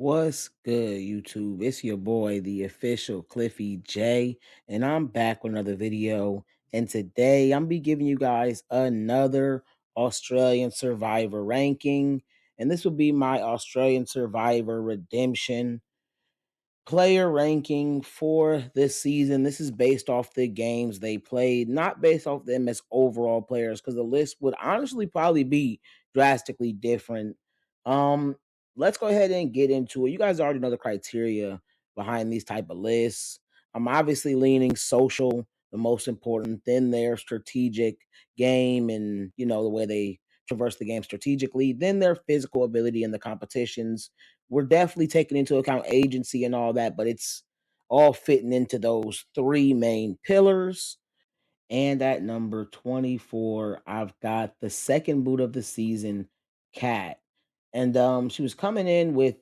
What's good, YouTube? It's your boy, the official Cliffy J, and I'm back with another video. And today I'm be giving you guys another Australian Survivor ranking, and this will be my Australian Survivor Redemption player ranking for this season. This is based off the games they played, not based off them as overall players, because the list would honestly probably be drastically different. Um, let's go ahead and get into it. You guys already know the criteria behind these type of lists. I'm obviously leaning social, the most important, then their strategic game and the way they traverse the game strategically, then their physical ability in the competitions. We're definitely taking into account agency and all that, but it's all fitting into those three main pillars. And at number 24, I've got the second boot of the season, Cat. And she was coming in with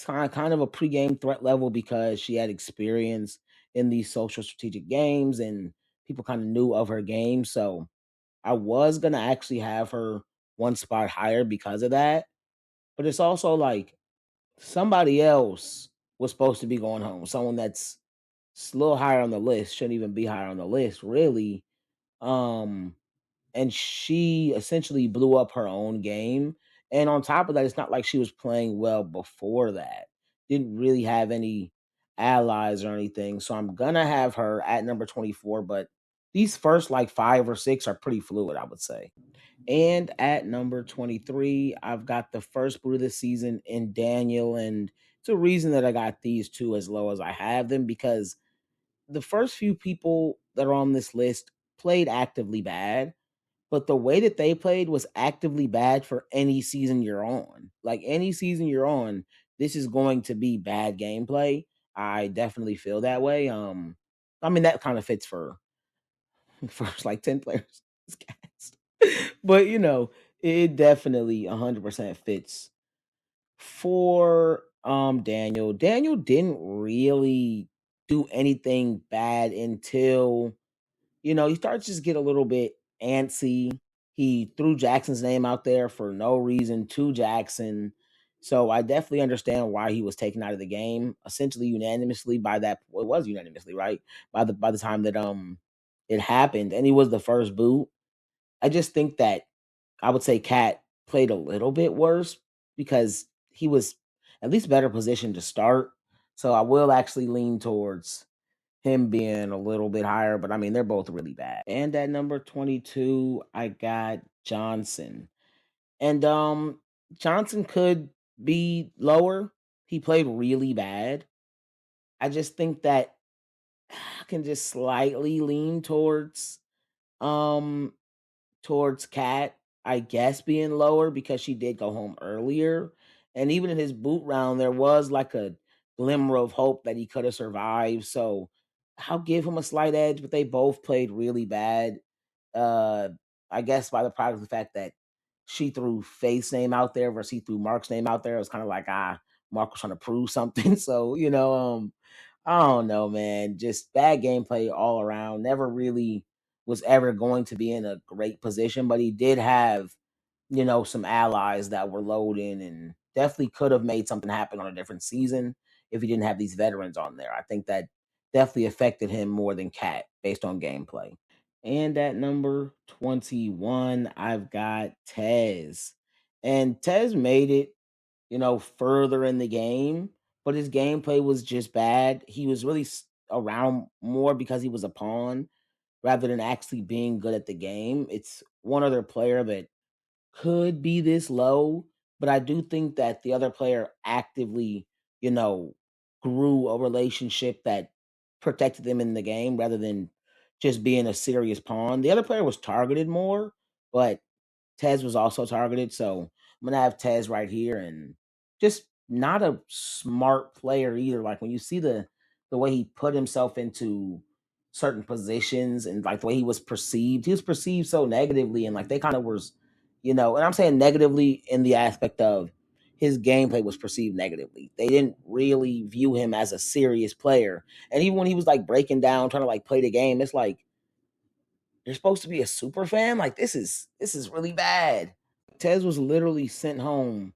kind of a pregame threat level because she had experience in these social strategic games and people kind of knew of her game. So I was gonna actually have her one spot higher because of that. But it's also like somebody else was supposed to be going home. Someone that's a little higher on the list, shouldn't even be higher on the list, really. Um, and she essentially blew up her own game. And on top of that, it's not like she was playing well before that. Didn't really have any allies or anything. So I'm gonna have her at number 24, but these first like five or six are pretty fluid, I would say. And at number 23, I've got the first boot of the season in Daniel. And it's a reason that I got these two as low as I have them because the first few people that are on this list played actively bad, but the way that they played was actively bad for any season you're on. Like any season you're on, this is going to be bad gameplay. I definitely feel that way. I mean that kind of fits for first like 10 players. But it definitely 100% fits for Daniel. Daniel didn't really do anything bad until he started to just get a little bit antsy. He threw Jackson's name out there for no reason to Jackson. So I definitely understand why he was taken out of the game, essentially unanimously by that well, it was unanimously, right? By the time that it happened and he was the first boot. I just think that I would say Cat played a little bit worse because he was at least better positioned to start. So I will actually lean towards him being a little bit higher, but I mean they're both really bad. And at number 22, I got Johnson. And Johnson could be lower. He played really bad. I just think that I can just slightly lean um towards Cat, I guess, being lower because she did go home earlier. And even in his boot round, there was like a glimmer of hope that he could have survived. So I'll give him a slight edge, but they both played really bad. Uh, I guess by the product of the fact that she threw Faith's name out there versus he threw Mark's name out there. It was kind of like, Mark was trying to prove something. So, I don't know, man. Just bad gameplay all around. Never really was ever going to be in a great position, but he did have, some allies that were loading and definitely could have made something happen on a different season if he didn't have these veterans on there. I think that definitely affected him more than Cat based on gameplay. And at number 21, I've got Tez. And Tez made it further in the game, but his gameplay was just bad. He was really around more because he was a pawn rather than actually being good at the game. It's one other player that could be this low, but I do think that the other player actively, you know, grew a relationship that protected them in the game rather than just being a serious pawn. The other player was targeted more, but Tez was also targeted, so I'm gonna have Tez right here, and just not a smart player either. Like when you see the way he put himself into certain positions and like the way he was perceived so negatively, and like they kind of was, and I'm saying negatively in the aspect of his gameplay was perceived negatively. They didn't really view him as a serious player, and even when he was like breaking down, trying to like play the game, it's like you're supposed to be a super fan. Like this is really bad. Tez was literally sent home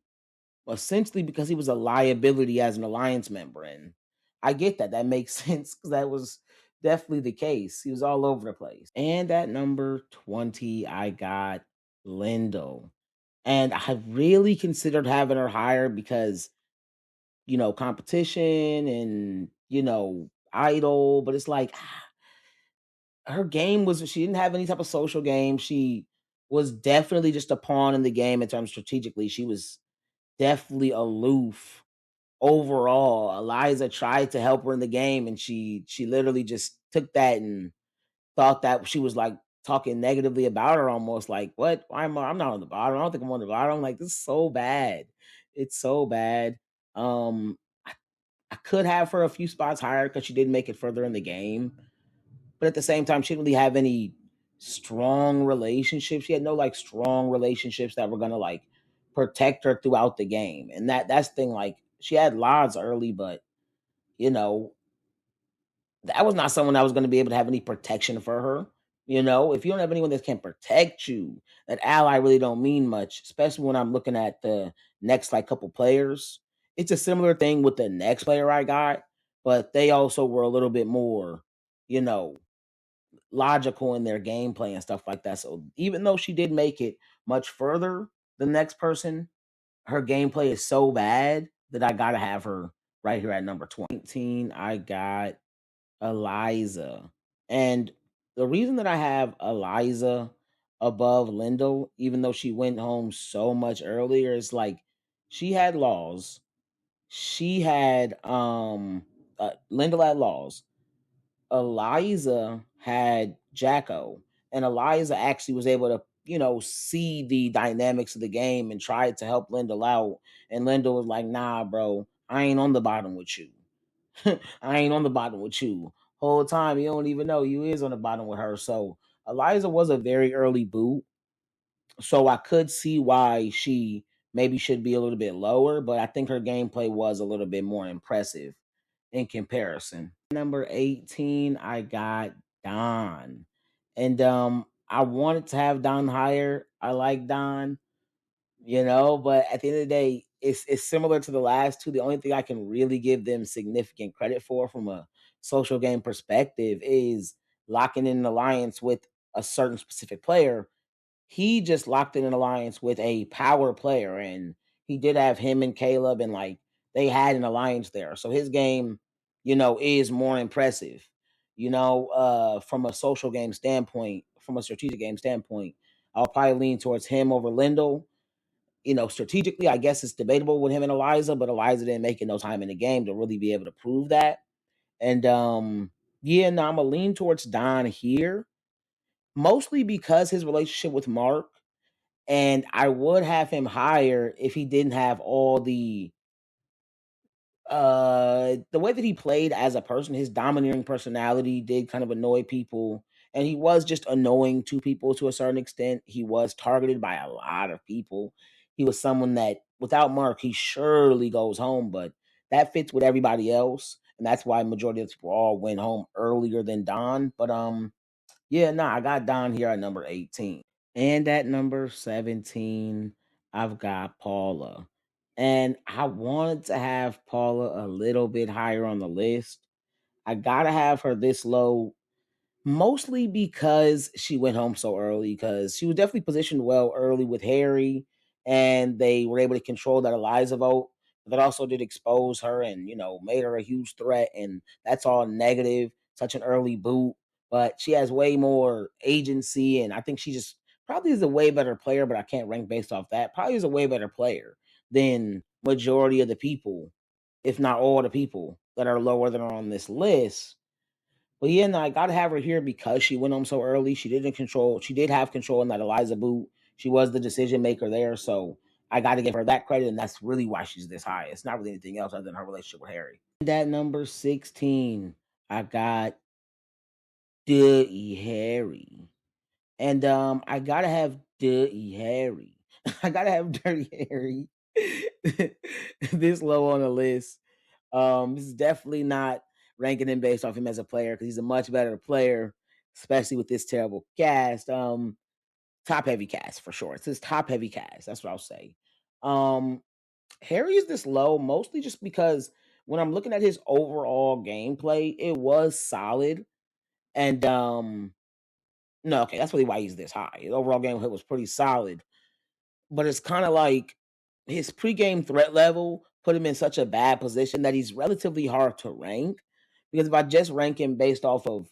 essentially because he was a liability as an alliance member. And I get that. That makes sense because that was definitely the case. He was all over the place. And at number 20, I got Lindo. And I really considered having her higher because, competition and, idol, but it's like her game was she didn't have any type of social game. She was definitely just a pawn in the game in terms strategically. She was definitely aloof overall. Eliza tried to help her in the game, and she literally just took that and thought that she was like talking negatively about her, almost like, "What? I'm not on the bottom. I don't think I'm on the bottom." Like, this is so bad. It's so bad. I, I could have her a few spots higher because she did make it further in the game, but at the same time, she didn't really have any strong relationships. She had no like strong relationships that were gonna like protect her throughout the game. And that's the thing, like she had lots early, but you know, that was not someone that was gonna be able to have any protection for her. If you don't have anyone that can protect you, that ally really don't mean much, especially when I'm looking at the next like couple players. It's a similar thing with the next player I got, but they also were a little bit more, you know, logical in their gameplay and stuff like that. So even though she did make it much further, the next person, her gameplay is so bad that I gotta have her right here at number 20. I got Eliza. And the reason that I have Eliza above Lindo, even though she went home so much earlier, is like she had laws. She had Lindo had laws. Eliza had Jacko, and Eliza actually was able to, see the dynamics of the game and tried to help Lyndall out. And Lyndall was like, "Nah, bro, I ain't on the bottom with you. I ain't on the bottom with you. Whole time you don't even know you is on the bottom with her." So Eliza was a very early boot, so I could see why she maybe should be a little bit lower, but I think her gameplay was a little bit more impressive in comparison. Number 18, I got Don. And I wanted to have Don higher. I like Don, but at the end of the day, it's similar to the last two. The only thing I can really give them significant credit for from a social game perspective is locking in an alliance with a certain specific player. He just locked in an alliance with a power player, and he did have him and Caleb, and like they had an alliance there. So his game, is more impressive. From a social game standpoint, from a strategic game standpoint, I'll probably lean towards him over Lindell. Strategically, I guess it's debatable with him and Eliza, but Eliza didn't make it no time in the game to really be able to prove that. And yeah, no, I'm gonna lean towards Don here, mostly because his relationship with Mark, and I would have him higher if he didn't have all the way that he played as a person. His domineering personality did kind of annoy people, and he was just annoying to people to a certain extent. He was targeted by a lot of people. He was someone that without Mark, he surely goes home, but that fits with everybody else, and that's why majority of people all went home earlier than Don. But yeah, nah, I got Don here at number 18. And at number 17, I've got Paula. And I wanted to have Paula a little bit higher on the list. I gotta have her this low, mostly because she went home so early, because she was definitely positioned well early with Harry, and they were able to control that Eliza vote. But that also did expose her and, made her a huge threat. And that's all negative, such an early boot. But she has way more agency. And I think she just probably is a way better player, but I can't rank based off that. Probably is a way better player than majority of the people, if not all the people that are lower than her on this list. But yeah, no, I gotta have her here because she went home so early. She didn't control. She did have control in that Eliza boot. She was the decision maker there, so I got to give her that credit, and that's really why she's this high. It's not really anything else other than her relationship with Harry. And at number 16, I got Dirty Harry, and I gotta have Dirty Harry. I gotta have Dirty Harry this low on the list. This is definitely not ranking him based off him as a player because he's a much better player, especially with this terrible cast. Top heavy cast for sure. It's his top heavy cast. That's what I'll say. Um, Harry is this low mostly just because when I'm looking at his overall gameplay, it was solid. And no, okay, that's really why he's this high. His overall gameplay was pretty solid. But it's kind of like his pregame threat level put him in such a bad position that he's relatively hard to rank. Because if I just rank him based off of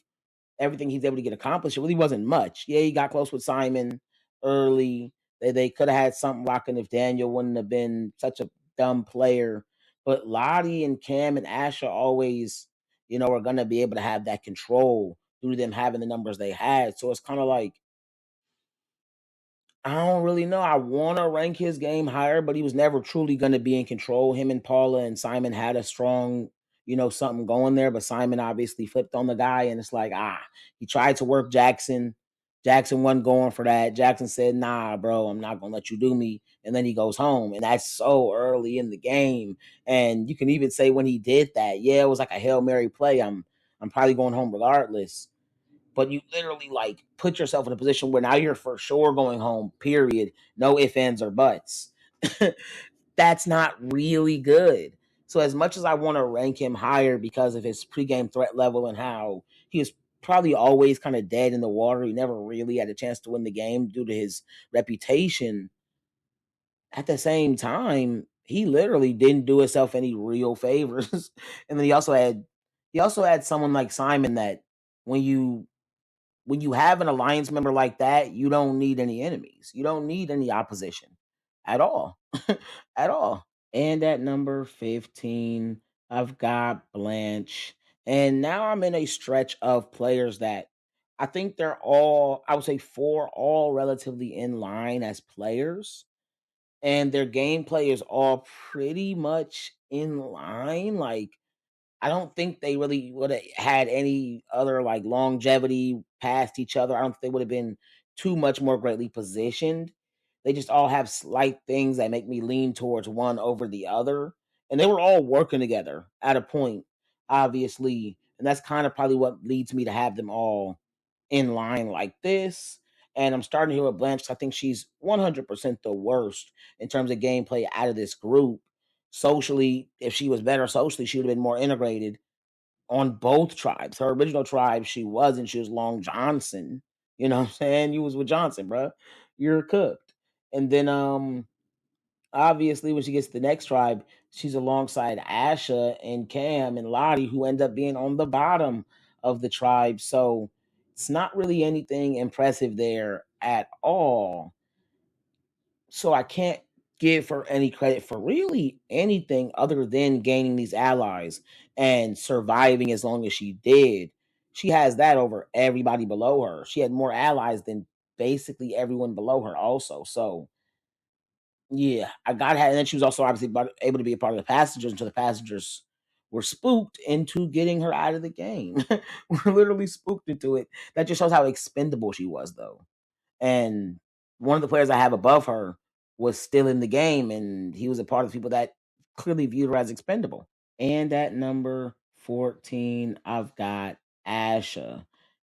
everything he's able to get accomplished, it really wasn't much. Yeah, he got close with Simon early. They could have had something rocking if Daniel wouldn't have been such a dumb player. But Lottie and Cam and Asher always, are going to be able to have that control due to them having the numbers they had. So it's kind of like I don't really know. I want to rank his game higher, but he was never truly going to be in control. Him and Paula and Simon had a strong, something going there, but Simon obviously flipped on the guy, and it's like, he tried to work Jackson. Jackson wasn't going for that. Jackson said, nah, bro, I'm not going to let you do me. And then he goes home, and that's so early in the game. And you can even say when he did that, yeah, it was like a Hail Mary play. I'm probably going home regardless, but you literally like put yourself in a position where now you're for sure going home, period. No ifs, ands, or buts. That's not really good. So as much as I want to rank him higher because of his pregame threat level and how he was probably always kind of dead in the water, he never really had a chance to win the game due to his reputation. At the same time, he literally didn't do himself any real favors. And then he also had someone like Simon that when you have an alliance member like that, you don't need any enemies. You don't need any opposition at all. At all. And at number 15, I've got Blanche. And now I'm in a stretch of players that I think they're all, I would say four, all relatively in line as players. And their gameplay is all pretty much in line. Like, I don't think they really would have had any other like longevity past each other. I don't think they would have been too much more greatly positioned. They just all have slight things that make me lean towards one over the other. And they were all working together at a point, obviously. And that's kind of probably what leads me to have them all in line like this. And I'm starting here with Blanche 'cause I think she's 100% the worst in terms of gameplay out of this group. Socially, if she was better socially, she would have been more integrated on both tribes. Her original tribe, she wasn't. She was Long Johnson. You know what I'm saying? You was with Johnson, bro. You're cooked. And then obviously when she gets to the next tribe, she's alongside Asha and Cam and Lottie, who end up being on the bottom of the tribe. So it's not really anything impressive there at all. So I can't give her any credit for really anything other than gaining these allies and surviving as long as she did. She has that over everybody below her. She had more allies than basically everyone below her, also. So yeah, I got her. And then she was also obviously able to be a part of the passengers until the passengers were spooked into getting her out of the game. We're literally spooked into it. That just shows how expendable she was, though. And one of the players I have above her was still in the game, and he was a part of the people that clearly viewed her as expendable. And at number 14, I've got Asha.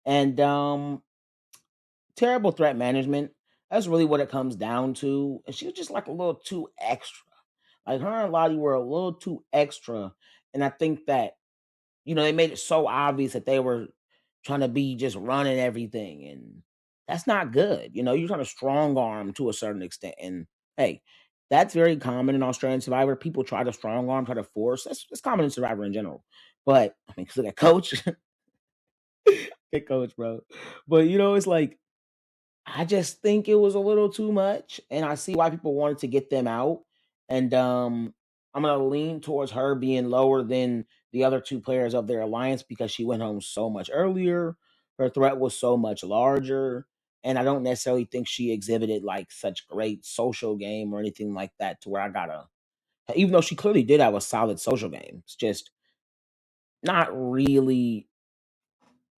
And terrible threat management. That's really what it comes down to. And she was just like a little too extra. Like her and Lottie were a little too extra. And I think that they made it so obvious that they were trying to be just running everything, and that's not good. You're trying to strong arm to a certain extent, and hey, that's very common in Australian Survivor. People try to strong arm, try to force. That's common in Survivor in general. But I mean, 'cause look at Coach, get Coach, bro. But it's like I just think it was a little too much, and I see why people wanted to get them out. And I'm gonna lean towards her being lower than the other two players of their alliance because she went home so much earlier. Her threat was so much larger, and I don't necessarily think she exhibited like such great social game or anything like that to where I gotta. Even though she clearly did have a solid social game, it's just not really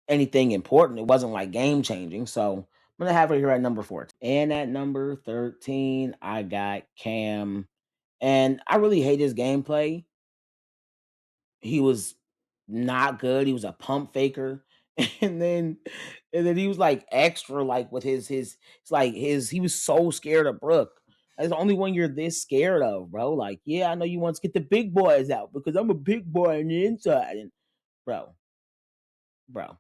anything important. It wasn't like game changing. So I'm gonna have her here at number 14. And at number 13, I got Cam. And I really hate his gameplay. He was not good. He was a pump faker. And then he was like extra like with his it's like his he was so scared of Brooke. That's the only one you're this scared of, bro. Like, yeah, I know you want to get the big boys out because I'm a big boy on the inside. And bro, bro,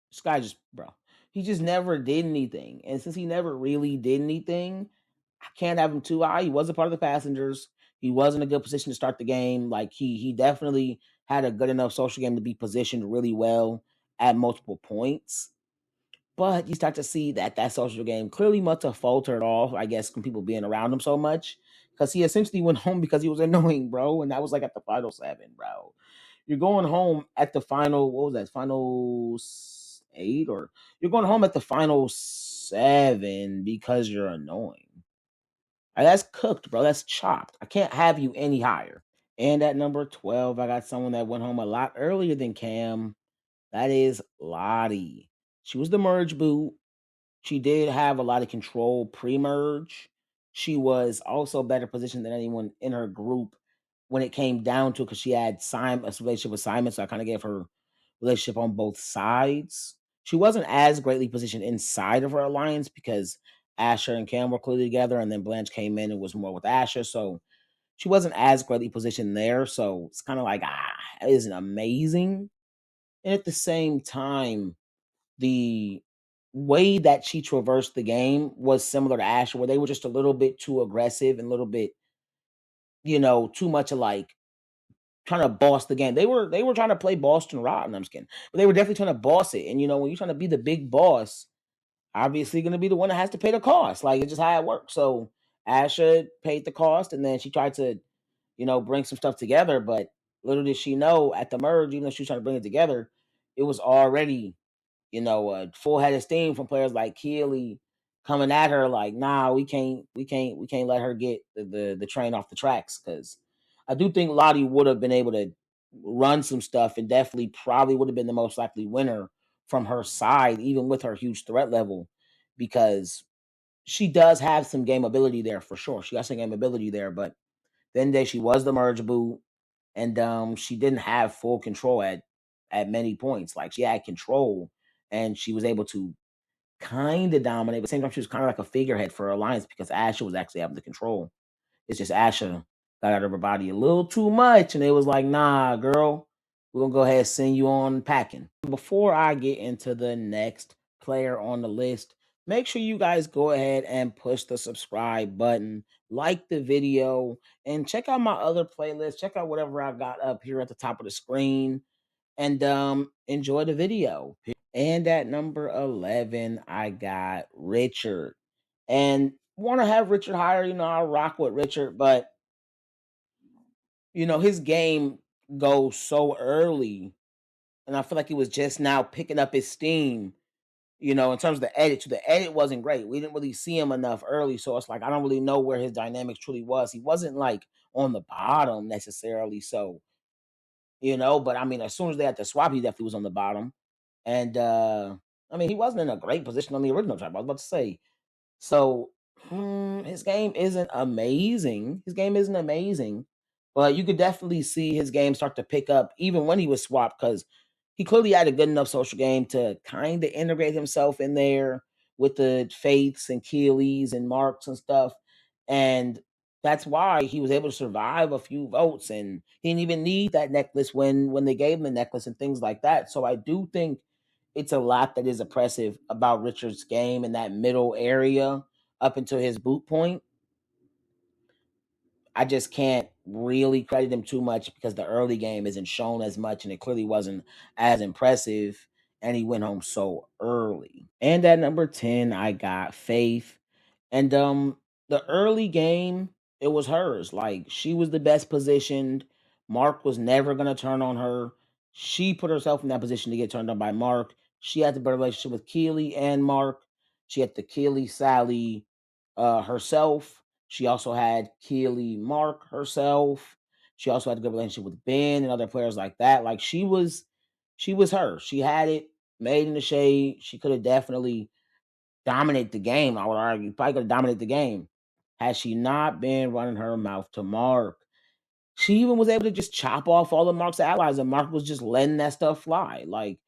this guy just, bro, he just never did anything. And since he never really did anything, I can't have him too high. He wasn't part of the passengers. He was in a good position to start the game. Like he definitely had a good enough social game to be positioned really well at multiple points. But you start to see that social game clearly must have faltered off, I guess, from people being around him so much. Because he essentially went home because he was annoying, bro. And that was like at the final seven, bro. You're going home at the final, what was that, eight? Or you're going home at the final seven because you're annoying. Like, that's cooked, bro. That's chopped. I can't have you any higher. And at number 12, I got someone that went home a lot earlier than Cam. That is Lottie. She was the merge boot. She did have a lot of control pre-merge. She was also better positioned than anyone in her group when it came down to it because she had a relationship with Simon, so I kind of gave her relationship on both sides. She wasn't as greatly positioned inside of her alliance because Asher and Cam were clearly together, and then Blanche came in and was more with Asher, so she wasn't as greatly positioned there. So it's kind of like, it isn't amazing. And at the same time, the way that she traversed the game was similar to Asher, where they were just a little bit too aggressive and a little bit, too much of like trying to boss the game. They were trying to play Boston Rotten. I'm just kidding, but they were definitely trying to boss it. And when you're trying to be the big boss, obviously going to be the one that has to pay the cost. Like it's just how it works. So Asher paid the cost, and then she tried to, bring some stuff together. But little did she know at the merge, even though she was trying to bring it together, it was already a full head of steam from players like Keely coming at her like, nah, we can't let her get the train off the tracks. Because I do think Lottie would have been able to run some stuff and definitely probably would have been the most likely winner from her side, even with her huge threat level, because she does have some game ability there for sure. She got some game ability there, but then day she was the merge boot, and she didn't have full control at many points. Like she had control, and she was able to kind of dominate, but at the same time she was kind of like a figurehead for her alliance because Asher was actually having the control. It's just Asher got out of her body a little too much, and it was like, nah, girl, we're gonna go ahead and send you on packing. Before I get into the next player on the list, make sure you guys go ahead and push the subscribe button, like the video, and check out my other playlist. Check out whatever I got up here at the top of the screen, and enjoy the video. And at number 11, I got Richard. And want to have Richard higher, I rock with Richard, but his game goes so early, and I feel like he was just now picking up his steam. In terms of the edit, the edit wasn't great. We didn't really see him enough early, so it's like I don't really know where his dynamics truly was. He wasn't like on the bottom necessarily, so But I mean, as soon as they had to swap, he definitely was on the bottom, and I mean, he wasn't in a great position on the original trap. I was about to say, so his game isn't amazing. His game isn't amazing, but you could definitely see his game start to pick up even when he was swapped because he clearly had a good enough social game to kind of integrate himself in there with the Faiths and Keelys and Marks and stuff. And that's why he was able to survive a few votes, and he didn't even need that necklace when they gave him the necklace and things like that. So I do think it's a lot that is oppressive about Richard's game in that middle area up until his boot point. I just can't really credit him too much because the early game isn't shown as much and it clearly wasn't as impressive, and he went home so early. And at number 10, I got Faith. And the early game, it was hers. Like she was the best positioned. Mark was never gonna turn on her. She put herself in that position to get turned on by Mark. She had the better relationship with Keely and Mark. She had the Keely Sally herself. She also had Keely Mark herself. She also had a good relationship with Ben and other players like that. Like she was her. She had it made in the shade. She could have definitely dominate the game. I would argue probably could have dominated the game had she not been running her mouth to Mark. She even was able to just chop off all of Mark's allies, and Mark was just letting that stuff fly. Like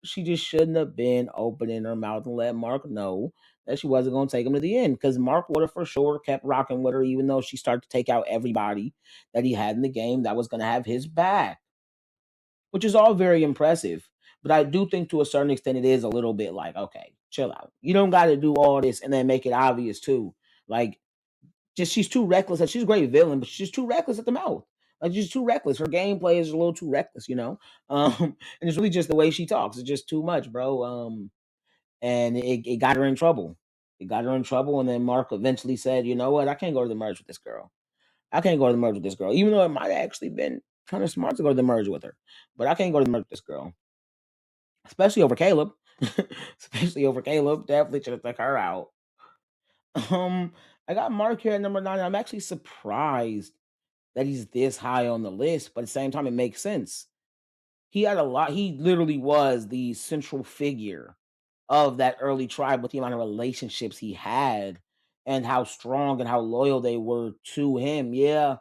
she just shouldn't have been opening her mouth and let Mark know that she wasn't going to take him to the end, because Mark would have for sure kept rocking with her, even though she started to take out everybody that he had in the game that was going to have his back, which is all very impressive. But I do think to a certain extent it is a little bit like, okay, chill out. You don't got to do all this and then make it obvious too. Like, just she's too reckless. And she's a great villain, but she's too reckless at the mouth. Like, she's too reckless. Her gameplay is a little too reckless, you know. And it's really just the way she talks. It's just too much, bro. And it got her in trouble. It got her in trouble, and then Mark eventually said, "You know what? I can't go to the merge with this girl. I can't go to the merge with this girl, even though it might have actually been kind of smart to go to the merge with her. But I can't go to the merge with this girl, especially over Caleb. Especially over Caleb. Definitely should have took her out." Um, I got Mark here at number 9. I'm actually surprised that he's this high on the list, but at the same time, it makes sense. He had a lot. He literally was the central figure of that early tribe with the amount of relationships he had and how strong and how loyal they were to him. Yeah,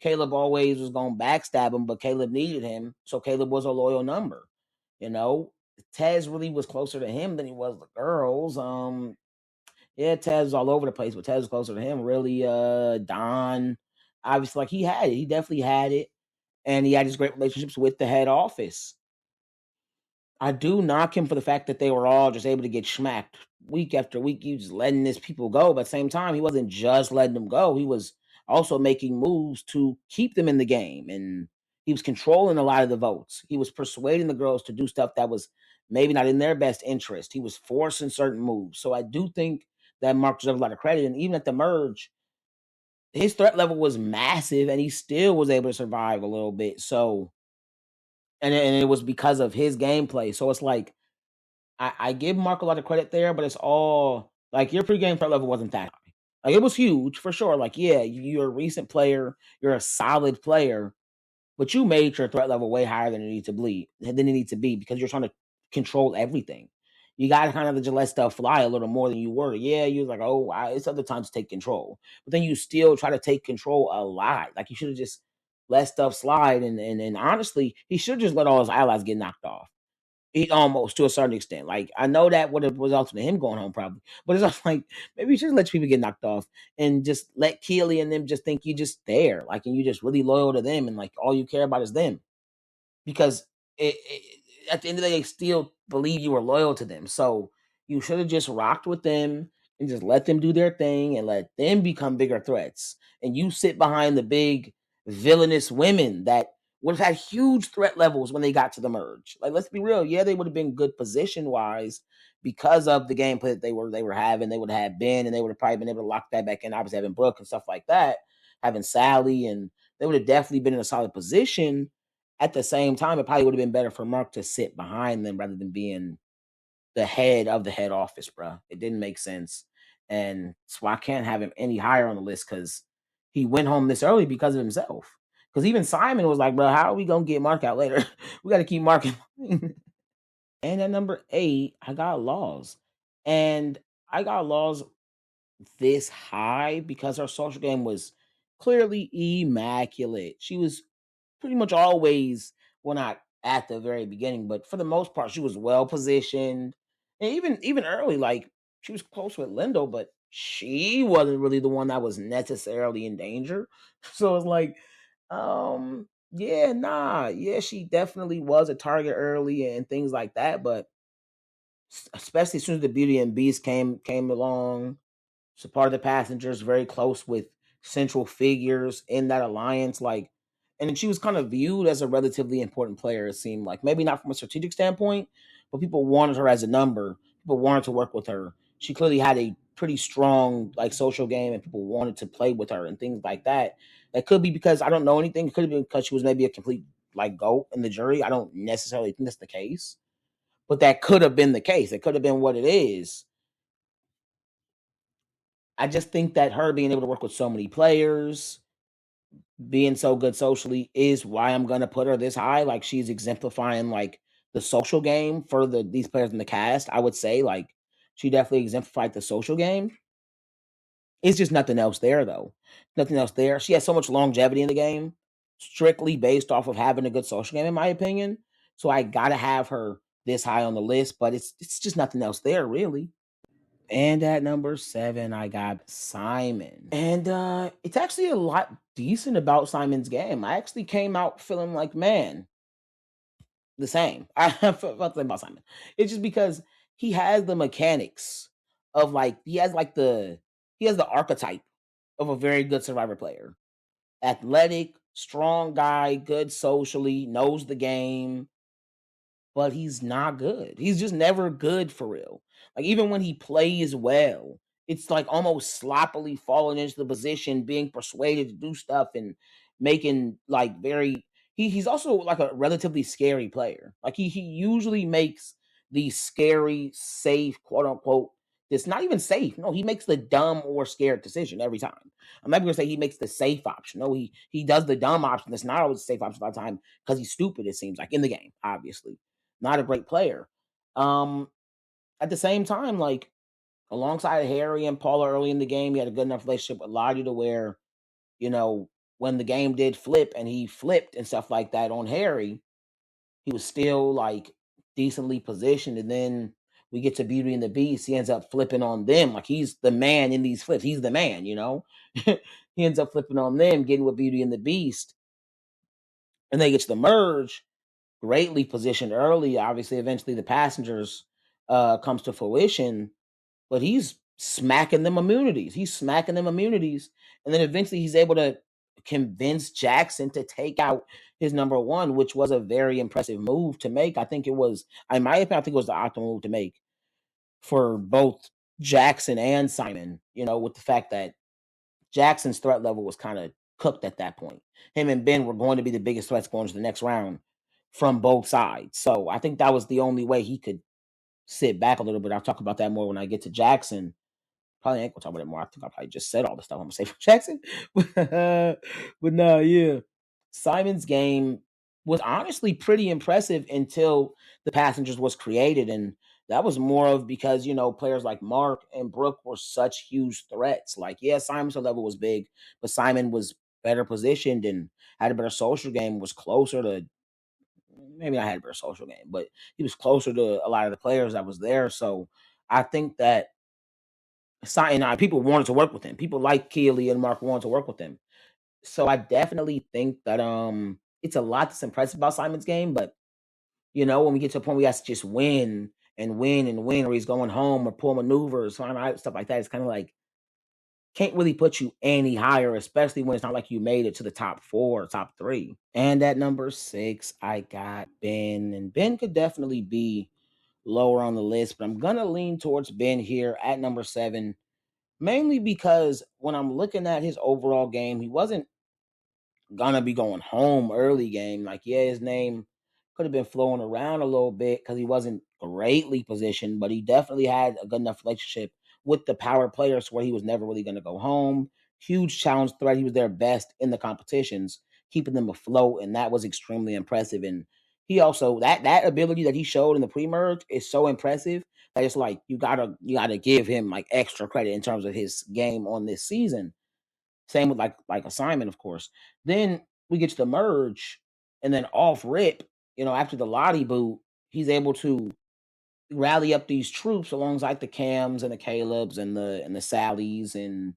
Caleb always was going to backstab him, but Caleb needed him. So Caleb was a loyal number. You know, Tez really was closer to him than he was the girls. Yeah, Tez was all over the place, but Tez was closer to him. Really, Don, obviously, like he had it. He definitely had it. And he had his great relationships with the head office. I do knock him for the fact that they were all just able to get smacked week after week. You just letting these people go, but at the same time, he wasn't just letting them go. He was also making moves to keep them in the game, and he was controlling a lot of the votes. He was persuading the girls to do stuff that was maybe not in their best interest. He was forcing certain moves. So I do think that Mark deserves a lot of credit. And even at the merge, his threat level was massive, and he still was able to survive a little bit. So, and it was because of his gameplay. So it's like I give Mark a lot of credit there, but it's all like your pregame threat level wasn't that high. Like, it was huge for sure. Like, yeah, you're a recent player, you're a solid player, but you made your threat level way higher than it needs to be, because you're trying to control everything. You got to kind of just let stuff fly a little more than you were. Yeah, you was like, oh, it's other times to take control, but then you still try to take control a lot. Like, you should have just let stuff slide, and honestly, he should have just let all his allies get knocked off. He almost, to a certain extent. Like, I know that would have resulted in him going home probably, but it's also like maybe you should let people get knocked off and just let Keely and them just think you just there, like, and you just really loyal to them, and like all you care about is them, because at the end of the day, they still believe you were loyal to them. So you should have just rocked with them and just let them do their thing and let them become bigger threats. And you sit behind the big villainous women that would have had huge threat levels when they got to the merge. Like, let's be real, yeah, they would have been good position wise because of the gameplay that they were having. They would have been, and they would have probably been able to lock that back in. Obviously, having Brooke and stuff like that, having Sally, and they would have definitely been in a solid position. At the same time, it probably would have been better for Mark to sit behind them rather than being the head of the head office, bro. It didn't make sense. And so I can't have him any higher on the list because he went home this early because of himself. Because even Simon was like, bro, how are we going to get Mark out later? We got to keep Mark in line. And at number 8, I got Laws. And I got Laws this high because her social game was clearly immaculate. She was pretty much always, well, not at the very beginning, but for the most part, she was well positioned. And even early, like, she was close with Lindo, but she wasn't really the one that was necessarily in danger. So it's like, yeah, nah, yeah, she definitely was a target early and things like that. But especially as soon as the Beauty and Beast came along, so part of the passengers very close with central figures in that alliance, like, and then she was kind of viewed as a relatively important player. It seemed like, maybe not from a strategic standpoint, but people wanted her as a number. People wanted to work with her. She clearly had a pretty strong like social game, and people wanted to play with her and things like that. That could be because I don't know anything. It could have been because she was maybe a complete like goat in the jury. I don't necessarily think that's the case, but that could have been the case. It could have been what it is. I just think that her being able to work with so many players, being so good socially, is why I'm gonna put her this high. Like, she's exemplifying like the social game for these players in the cast. I would say like she definitely exemplified the social game. It's just nothing else there though. Nothing else there. She has so much longevity in the game, strictly based off of having a good social game, in my opinion. So I gotta have her this high on the list, but it's just nothing else there really. And at number 7, I got Simon. And it's actually a lot decent about Simon's game. I actually came out feeling like, man, the same. I felt the same about Simon. It's just because he has the mechanics of like he has the archetype of a very good Survivor player. Athletic, strong guy, good socially, knows the game, but he's not good. He's just never good for real. Like even when he plays well, it's like almost sloppily falling into the position, being persuaded to do stuff and making like very he's also like a relatively scary player. Like he usually makes the scary, safe, quote unquote. It's not even safe. No, he makes the dumb or scared decision every time. I'm not gonna say he makes the safe option. No, he does the dumb option. That's not always the safe option all the time because he's stupid. It seems like in the game, obviously not a great player. Um, at the same time, like alongside Harry and Paula early in the game, he had a good enough relationship with Lottie to where, you know, when the game did flip and he flipped and stuff like that on Harry, he was still like decently positioned. And then we get to Beauty and the Beast. He ends up flipping on them. Like he's the man in these flips. He's the man, you know? He ends up flipping on them, getting with Beauty and the Beast. And they get to the merge greatly positioned early. Obviously, eventually the passengers comes to fruition, but he's smacking them immunities. He's smacking them immunities, and then eventually he's able to convince Jackson to take out his number one, which was a very impressive move to make. I think it was, in my opinion, I think it was the optimal move to make for both Jackson and Simon. You know, with the fact that Jackson's threat level was kind of cooked at that point. Him and Ben were going to be the biggest threats going to the next round from both sides. So I think that was the only way he could sit back a little bit. I'll talk about that more when I get to Jackson. Probably ain't gonna talk about it more. I think I probably just said all the stuff I'm gonna say for Jackson. But no, yeah. Simon's game was honestly pretty impressive until the passengers was created. And that was more of because, you know, players like Mark and Brooke were such huge threats. Like, yeah, Simon's level was big, but Simon was better positioned and had a better social game, was closer to maybe not had a better social game, but he was closer to a lot of the players that was there. So I think that people wanted to work with him. People like Keely and Mark wanted to work with him. So I definitely think that it's a lot that's impressive about Simon's game, but you know, when we get to a point where he has to just win and win and win, or he's going home or pull maneuvers, stuff like that, it's kind of like can't really put you any higher, especially when it's not like you made it to the top four or top three. And at number 6, I got Ben, and Ben could definitely be lower on the list, but I'm gonna lean towards Ben here at number 7, mainly because when I'm looking at his overall game, he wasn't gonna be going home early game. Like, yeah, his name could have been flowing around a little bit because he wasn't greatly positioned, but he definitely had a good enough relationship with the power players where he was never really gonna go home. Huge challenge threat. He was their best in the competitions, keeping them afloat, and that was extremely impressive. And he also that ability that he showed in the pre-merge is so impressive that it's like you gotta give him like extra credit in terms of his game on this season. Same with like assignment, of course. Then we get to the merge, and then off rip, you know, after the Lottie boot, he's able to rally up these troops alongside the Cams and the Calebs and the Sallys and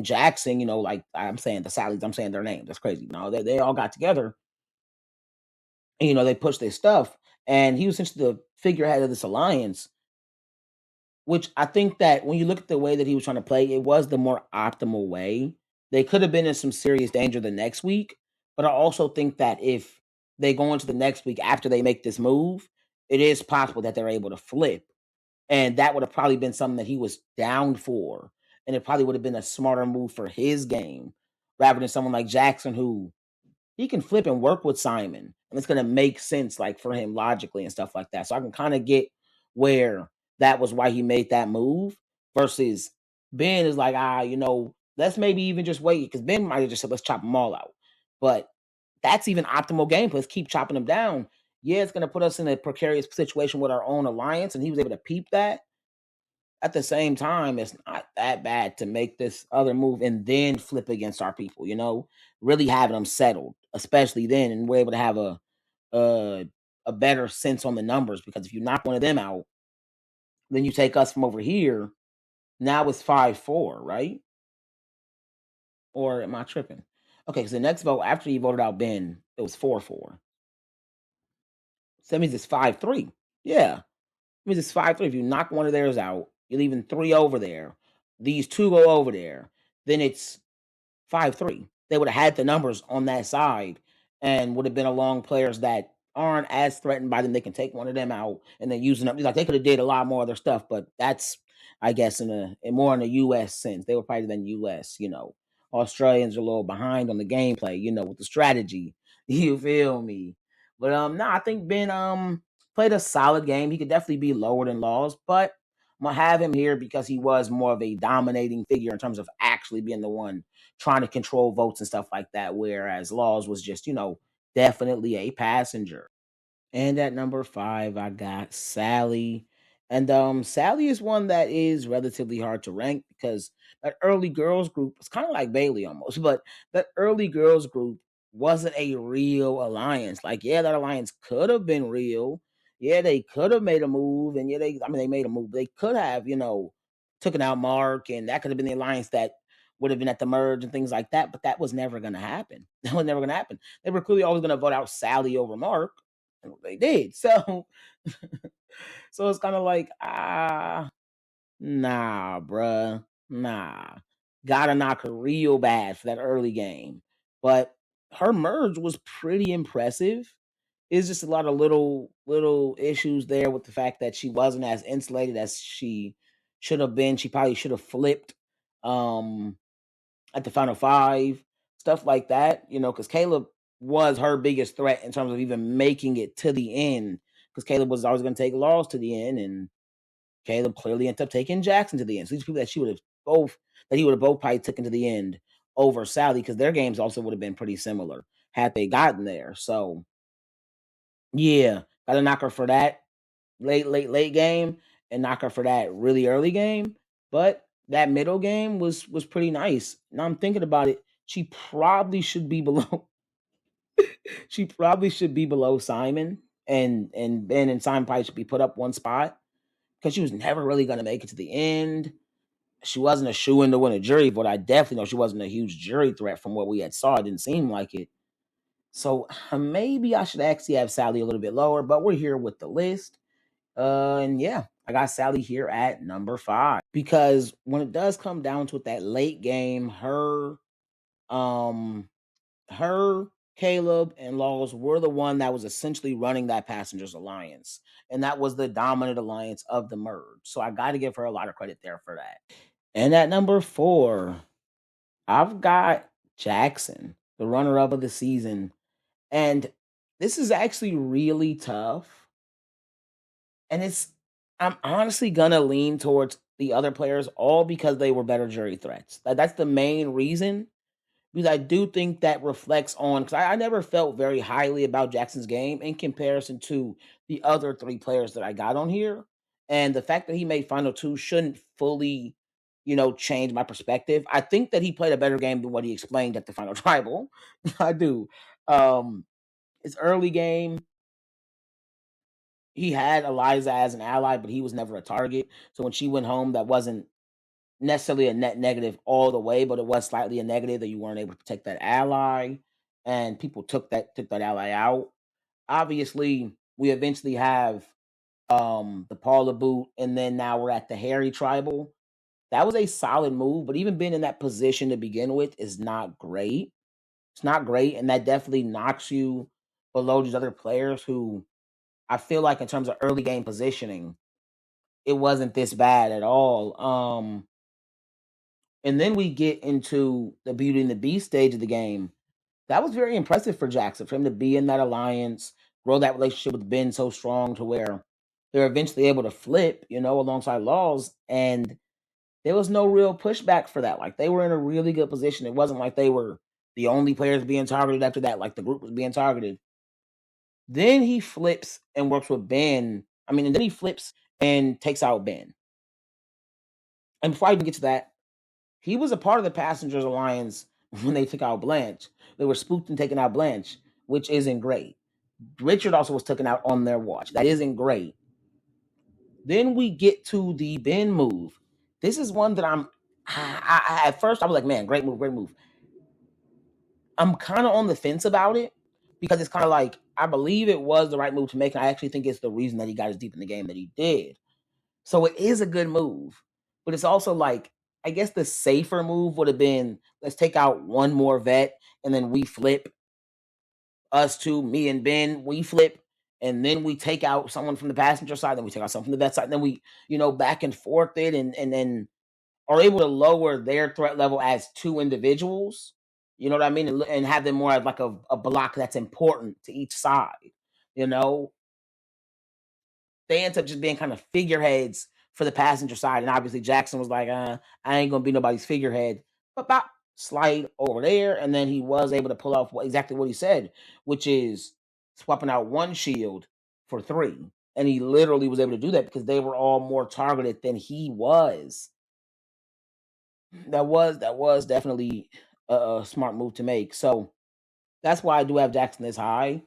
Jackson. You know, like I'm saying the Sallys, I'm saying their names. That's crazy. No, they all got together, and you know they pushed their stuff, and he was essentially the figurehead of this alliance. Which I think that when you look at the way that he was trying to play, it was the more optimal way. They could have been in some serious danger the next week, but I also think that if they go into the next week after they make this move, it is possible that they're able to flip. And that would have probably been something that he was down for. And it probably would have been a smarter move for his game rather than someone like Jackson who he can flip and work with Simon, and it's gonna make sense like for him logically and stuff like that. So I can kind of get where that was why he made that move versus Ben is like, you know, let's maybe even just wait because Ben might have just said let's chop them all out. But that's even optimal gameplay. Let's keep chopping them down. Yeah, it's gonna put us in a precarious situation with our own alliance, and he was able to peep that at the same time, it's not that bad to make this other move and then flip against our people, you know, really having them settled, especially then, and we're able to have a a better sense on the numbers because if you knock one of them out, Then you take us from over here. Now it's 5-4, right? Or am I tripping? Okay, so the next vote after you voted out Ben, it was 4-4. So that means it's 5-3. Yeah. It means it's 5-3. If you knock one of theirs out, you're leaving three over there. These two go over there. Then it's 5-3. They would have had the numbers on that side and would have been along players that aren't as threatened by them. They can take one of them out and then using them. Like they could have did a lot more other stuff, but that's I guess in more in the US sense. They were probably than US, you know. Australians are a little behind on the gameplay, you know, with the strategy. You feel me? But no, I think Ben played a solid game. He could definitely be lower than Laws, but I'm gonna have him here because he was more of a dominating figure in terms of actually being the one trying to control votes and stuff like that. Whereas Laws was just, you know, definitely a passenger. And at number 5, I got Sally. And Sally is one that is relatively hard to rank because that early girls group was kind of like Bailey almost, but that early girls group wasn't a real alliance. Like, yeah, that alliance could have been real. Yeah, they could have made a move, and yeah, they made a move. They could have, you know, taken out Mark, and that could have been the alliance that would have been at the merge and things like that. But that was never going to happen. That was never going to happen. They were clearly always going to vote out Sally over Mark, they did. So so it's kind of like nah, bruh. Nah. Gotta knock her real bad for that early game. But her merge was pretty impressive. It's just a lot of little issues there with the fact that she wasn't as insulated as she should have been. She probably should have flipped um at the final five, stuff like that, you know, because Caleb was her biggest threat in terms of even making it to the end. Because Caleb was always going to take Laws to the end, and Caleb clearly ended up taking Jackson to the end. So these people that he would have both probably taken to the end over Sally, because their games also would have been pretty similar had they gotten there. So yeah, gotta knock her for that late game and knock her for that really early game. But that middle game was pretty nice. Now I'm thinking about it. She probably should be below. She probably should be below Simon, and Ben and Simon probably should be put up one spot because she was never really gonna make it to the end. She wasn't a shoe in to win a jury, but I definitely know she wasn't a huge jury threat from what we had saw. It didn't seem like it. So maybe I should actually have Sally a little bit lower, but we're here with the list. And yeah, I got Sally here at number 5 because when it does come down to it, that late game, um, her, Caleb, and Laws were the one that was essentially running that passengers alliance, and that was the dominant alliance of the merge. So I got to give her a lot of credit there for that. And at number 4, I've got Jackson, the runner-up of the season, and this is actually really tough. And I'm honestly gonna lean towards the other players all because they were better jury threats. That's the main reason. Because I do think that reflects on because I never felt very highly about Jackson's game in comparison to the other three players that I got on here. And the fact that he made final two shouldn't fully, you know, change my perspective. I think that he played a better game than what he explained at the final tribal. I do. Um his early game, he had Eliza as an ally, but he was never a target. So when she went home, that wasn't necessarily a net negative all the way, but it was slightly a negative that you weren't able to protect that ally, and people took that ally out. Obviously, we eventually have the Paula boot, and then now we're at the Harry tribal. That was a solid move, but even being in that position to begin with is not great. It's not great, and that definitely knocks you below these other players who I feel like in terms of early game positioning, it wasn't this bad at all. And then we get into the Beauty and the Beast stage of the game. That was very impressive for Jackson, for him to be in that alliance, grow that relationship with Ben so strong to where they're eventually able to flip, you know, alongside Laws. And there was no real pushback for that. Like they were in a really good position. It wasn't like they were the only players being targeted after that, like the group was being targeted. Then he flips and works with Ben. I mean, and then he flips and takes out Ben. And before I even get to that, he was a part of the Passengers Alliance when they took out Blanche. They were spooked and taking out Blanche, which isn't great. Richard also was taken out on their watch. That isn't great. Then we get to the Ben move. This is one that at first I was like, man, great move, great move. I'm kind of on the fence about it because it's kind of like I believe it was the right move to make, and I actually think it's the reason that he got as deep in the game that he did. So it is a good move, but it's also like I guess the safer move would have been let's take out one more vet and then we flip us two, me and Ben, we flip, and then we take out someone from the passenger side, then we take out someone from the vet side, then we back and forth it, and then are able to lower their threat level as two individuals. You know what I mean, and have them more as like a block that's important to each side. You know, they end up just being kind of figureheads for the passenger side. And obviously Jackson was like, I ain't gonna be nobody's figurehead. But bop, slide over there. And then he was able to pull off exactly what he said, which is swapping out one shield for three. And he literally was able to do that because they were all more targeted than he was. That was definitely a smart move to make. So that's why I do have Jackson this high.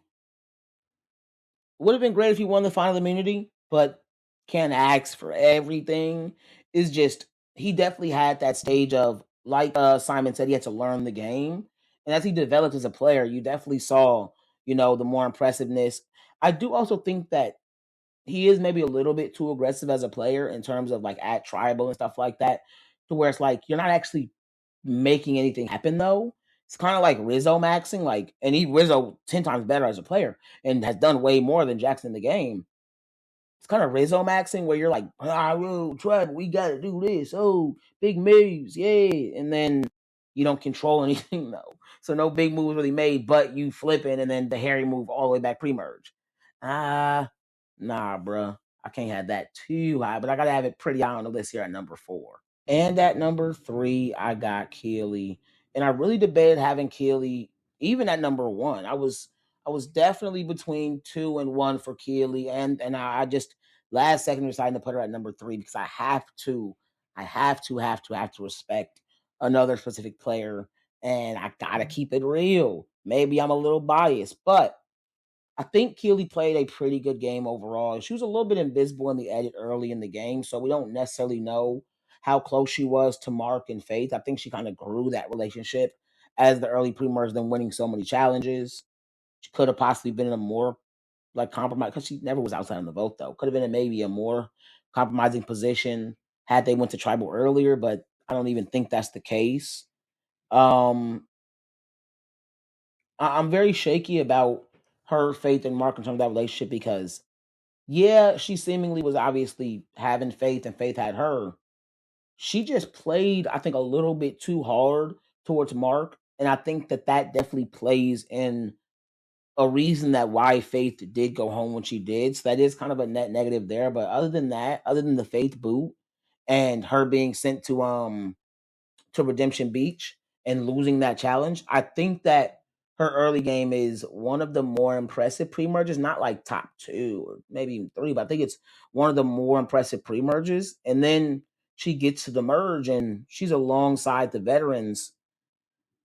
Would have been great if he won the final immunity, but can't ask for everything. Is just he definitely had that stage of like Simon said, he had to learn the game, and as he developed as a player, you definitely saw the more impressiveness. I do also think that he is maybe a little bit too aggressive as a player in terms of like at tribal and stuff like that, to where it's like you're not actually making anything happen though. It's kind of like Rizzo maxing, like, and he Rizzo 10 times better as a player and has done way more than Jackson in the game. It's kind of Rizzo maxing where you're like, will try, we gotta do this. Oh, big moves, yeah, and then you don't control anything though. So no big moves really made, but you flipping and then the Harry move all the way back pre-merge. Nah, bruh. I can't have that too high, but I gotta have it pretty high on the list here at number 4. And at number 3, I got Keely. And I really debated having Keely even at number 1. I was definitely between 2 and 1 for Keely, and I just last second decided to put her at number 3 because I have to respect another specific player, and I gotta keep it real. Maybe I'm a little biased, but I think Keely played a pretty good game overall. She was a little bit invisible in the edit early in the game, so we don't necessarily know how close she was to Mark and Faith. I think she kind of grew that relationship as the early pre-merge, then winning so many challenges. She could have possibly been in a more like compromise because she never was outside on the vote though. Could have been in maybe a more compromising position had they went to tribal earlier, but I don't even think that's the case. Um, I'm very shaky about her faith in Mark in terms of that relationship because yeah, she seemingly was obviously having faith and faith had her. She just played, I think, a little bit too hard towards Mark. And I think that definitely plays in a reason that why Faith did go home when she did. So that is kind of a net negative there. But other than that, other than the Faith boot and her being sent to Redemption Beach and losing that challenge, I think that her early game is one of the more impressive pre-merges, not like top 2 or maybe even 3, but I think it's one of the more impressive pre-merges. And then she gets to the merge and she's alongside the veterans,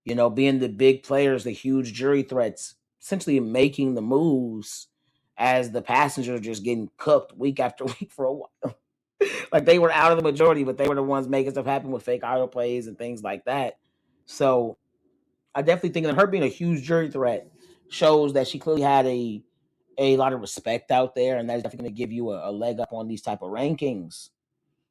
being the big players, the huge jury threats, essentially making the moves as the passengers just getting cooked week after week for a while. Like they were out of the majority, but they were the ones making stuff happen with fake idol plays and things like that. So I definitely think that her being a huge jury threat shows that she clearly had a lot of respect out there, and that's definitely going to give you a leg up on these type of rankings.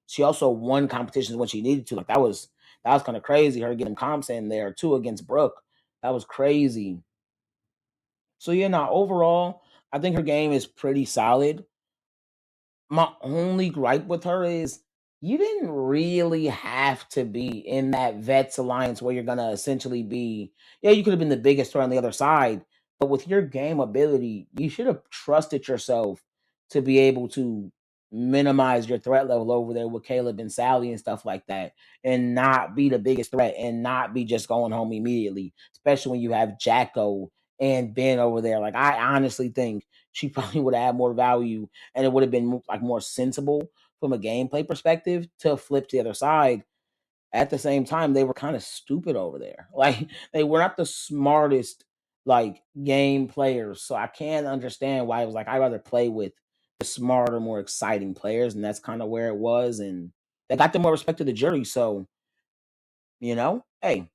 She also won competitions when she needed to. Like that was kind of crazy. Her getting comps in there too against Brooke. That was crazy. So yeah, now overall, I think her game is pretty solid. My only gripe with her is you didn't really have to be in that Vets alliance where you're gonna essentially be. Yeah, you could have been the biggest threat on the other side, but with your game ability, you should have trusted yourself to be able to minimize your threat level over there with Caleb and Sally and stuff like that, and not be the biggest threat and not be just going home immediately. Especially when you have Jacko and Ben over there. Like I honestly think she probably would have had more value and it would have been like more sensible from a gameplay perspective to flip to the other side. At the same time, they were kind of stupid over there. Like they were not the smartest like game players. So I can't understand why it was like I'd rather play with smarter, more exciting players, and that's kind of where it was, and they got the more respect of the jury. So hey,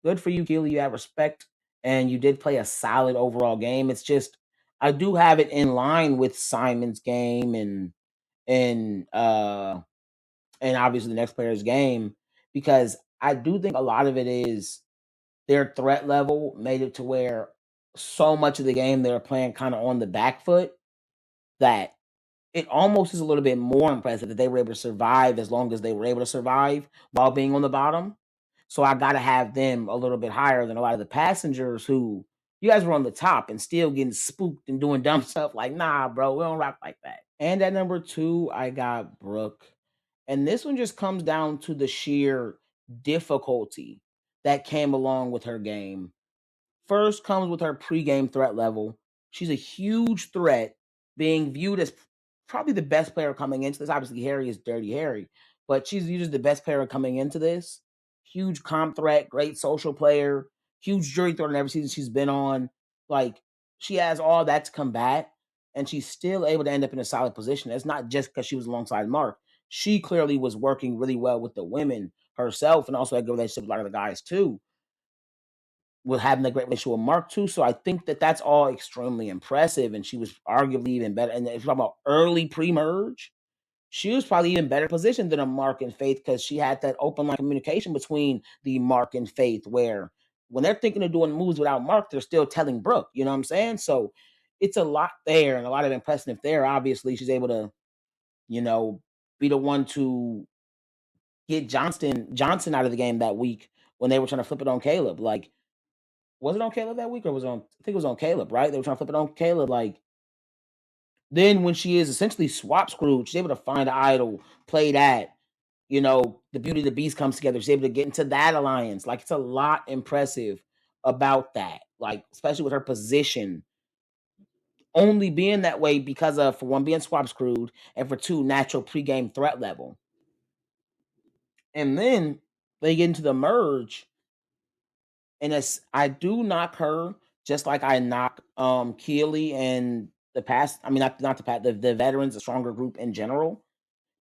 good for you, Keely. You have respect, and you did play a solid overall game. It's just I do have it in line with Simon's game and uh and obviously the next player's game because I do think a lot of it is their threat level made it to where so much of the game they're playing kind of on the back foot that it almost is a little bit more impressive that they were able to survive as long as they were able to survive while being on the bottom. So I got to have them a little bit higher than a lot of the passengers who you guys were on the top and still getting spooked and doing dumb stuff like, nah, bro, we don't rock like that. And at number 2, I got Brooke. And this one just comes down to the sheer difficulty that came along with her game. First comes with her pregame threat level. She's a huge threat, being viewed as probably the best player coming into this. Obviously, Harry is Dirty Harry, but she's viewed as the best player coming into this. Huge comp threat, great social player, huge jury threat in every season she's been on. Like, she has all that to combat, and she's still able to end up in a solid position. It's not just because she was alongside Mark. She clearly was working really well with the women herself and also had a good relationship with a lot of the guys, too, with having a great relationship with Mark too. So I think that that's all extremely impressive. And she was arguably even better. And if you're talking about early pre-merge, she was probably even better positioned than a Mark and Faith because she had that open line communication between the Mark and Faith where when they're thinking of doing moves without Mark, they're still telling Brooke, you know what I'm saying? So it's a lot there and a lot of impressive there. Obviously, she's able to, you know, be the one to get Johnson out of the game that week when they were trying to flip it on Caleb. Like, was it on Caleb that week or was it on? I think it was on Caleb, right? They were trying to flip it on Caleb. Like then when she is essentially swap screwed, she's able to find an idol, play that. The beauty of the beast comes together. She's able to get into that alliance. Like it's a lot impressive about that. Like especially with her position only being that way because of for one being swap screwed and for two natural pregame threat level. And then they get into the merge and I do knock her just like I knock Keely and the past. I mean, not the past, the veterans, the stronger group in general,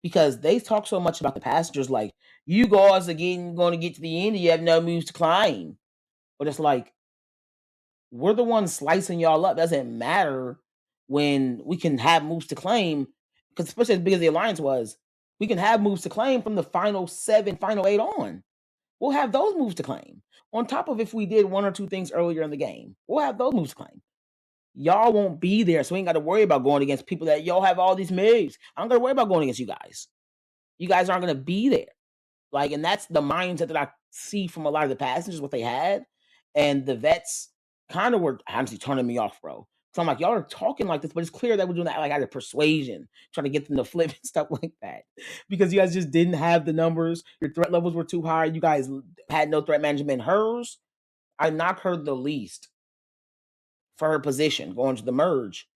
because they talk so much about the passengers. Like you guys are going to get to the end, and you have no moves to climb. But it's like we're the ones slicing y'all up. Doesn't matter when we can have moves to claim, because especially as big as the alliance was, we can have moves to claim from the final 7, final 8 on. We'll have those moves to claim. On top of if we did one or two things earlier in the game, we'll have those moves to claim. Y'all won't be there, so we ain't got to worry about going against people that y'all have all these moves. I don't got to worry about going against you guys. You guys aren't going to be there. Like, and that's the mindset that I see from a lot of the passengers, what they had. And the vets kind of were honestly turning me off, bro. So I'm like, y'all are talking like this, but it's clear that we're doing that like out of persuasion, trying to get them to flip and stuff like that. Because you guys just didn't have the numbers. Your threat levels were too high. You guys had no threat management. Hers, I knocked her the least for her position going to the merge.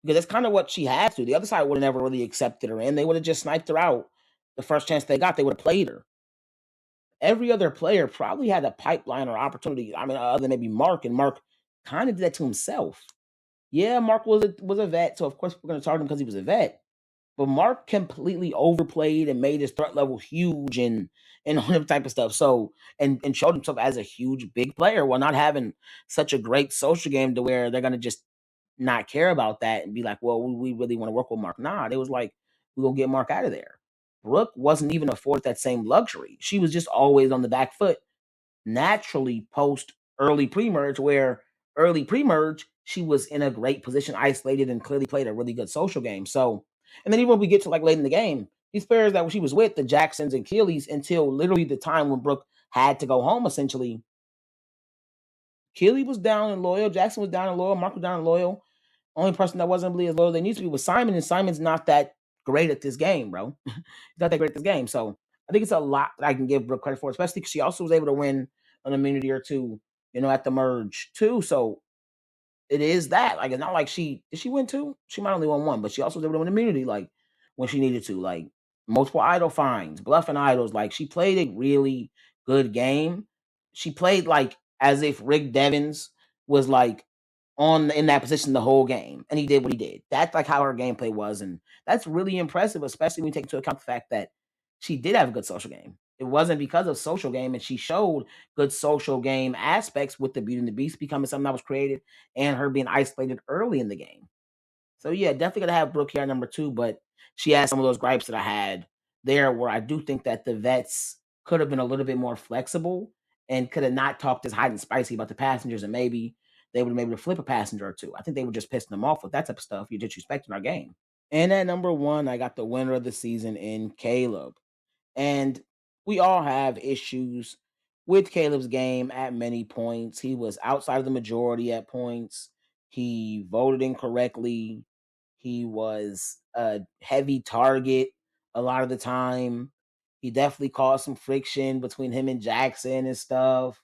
Because that's kind of what she had to. The other side would have never really accepted her in. They would have just sniped her out the first chance they got. They would have played her. Every other player probably had a pipeline or opportunity. I mean, other than maybe Mark, and Mark kind of did that to himself. Yeah, Mark was a vet, so of course we're going to target him because he was a vet. But Mark completely overplayed and made his threat level huge and all that type of stuff. So and showed himself as a huge big player while not having such a great social game to where they're going to just not care about that and be like, well, we really want to work with Mark. Nah, they was like, we're going to get Mark out of there. Brooke wasn't even afforded that same luxury. She was just always on the back foot naturally post early pre-merge, where early pre-merge, she was in a great position, isolated, and clearly played a really good social game. So, and then even when we get to like late in the game, these players that she was with, the Jacksons and Keelys, until literally the time when Brooke had to go home, essentially, Keely was down and loyal, Jackson was down and loyal, Mark was down and loyal. Only person that wasn't really as loyal as they need to be was Simon, and Simon's not that great at this game, bro. He's not that great at this game. So I think it's a lot that I can give Brooke credit for, especially because she also was able to win an immunity or two, at the merge too. So it is that. Like, it's not like did she win two? She might only won one, but she also was able to win immunity, like, when she needed to. Like, multiple idol finds, bluffing idols. Like, she played a really good game. She played, like, as if Rick Devins was, like, on in that position the whole game, and he did what he did. That's like how her gameplay was, and that's really impressive, especially when you take into account the fact that she did have a good social game. It wasn't because of social game, and she showed good social game aspects with the Beauty and the Beast becoming something that was created, and her being isolated early in the game. So yeah, definitely gonna have Brooke here at number two, but she has some of those gripes that I had there, where I do think that the vets could have been a little bit more flexible and could have not talked as hot and spicy about the passengers, and maybe they would have been able to flip a passenger or two. I think they were just pissing them off with that type of stuff. You're disrespecting our game. And at number one, I got the winner of the season in Caleb. And we all have issues with Caleb's game at many points. He was outside of the majority at points. He voted incorrectly. He was a heavy target a lot of the time. He definitely caused some friction between him and Jackson and stuff.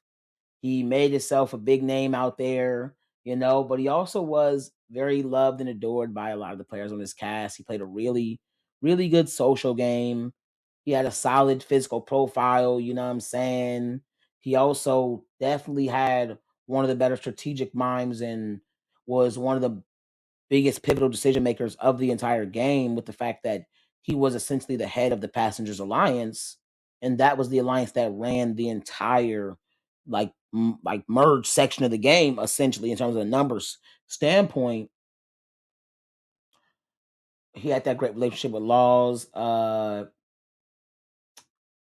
He made himself a big name out there, but he also was very loved and adored by a lot of the players on his cast. He played a really, really good social game. He had a solid physical profile, you know what I'm saying? He also definitely had one of the better strategic minds and was one of the biggest pivotal decision makers of the entire game, with the fact that he was essentially the head of the Passengers Alliance, and that was the alliance that ran the entire like merge section of the game, essentially in terms of the numbers standpoint. He had that great relationship with Laws.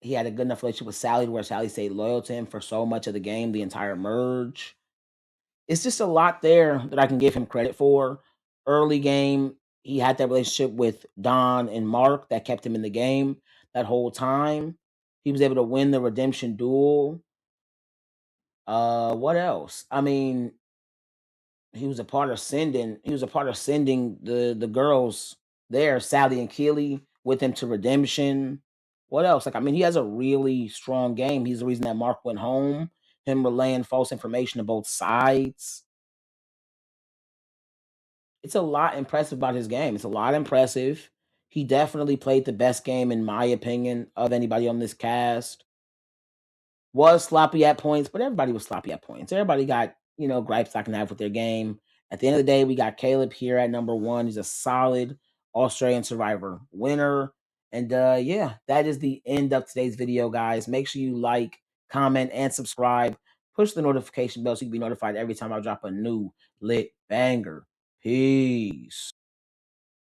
He had a good enough relationship with Sally where Sally stayed loyal to him for so much of the game, the entire merge. It's just a lot there that I can give him credit for. Early game, he had that relationship with Don and Mark that kept him in the game that whole time. He was able to win the redemption duel. What else? I mean, he was a part of sending the girls there, Sally and Keely, with him to redemption. What else? Like, I mean, he has a really strong game. He's the reason that Mark went home, him relaying false information to both sides. It's a lot impressive about his game. It's a lot impressive. He definitely played the best game, in my opinion, of anybody on this cast. Was sloppy at points, but everybody was sloppy at points. Everybody got, gripes I can have with their game. At the end of the day, we got Caleb here at number one. He's a solid Australian Survivor winner. And yeah, that is the end of today's video, guys. Make sure you like, comment, and subscribe. Push the notification bell so you can be notified every time I drop a new lit banger. Peace.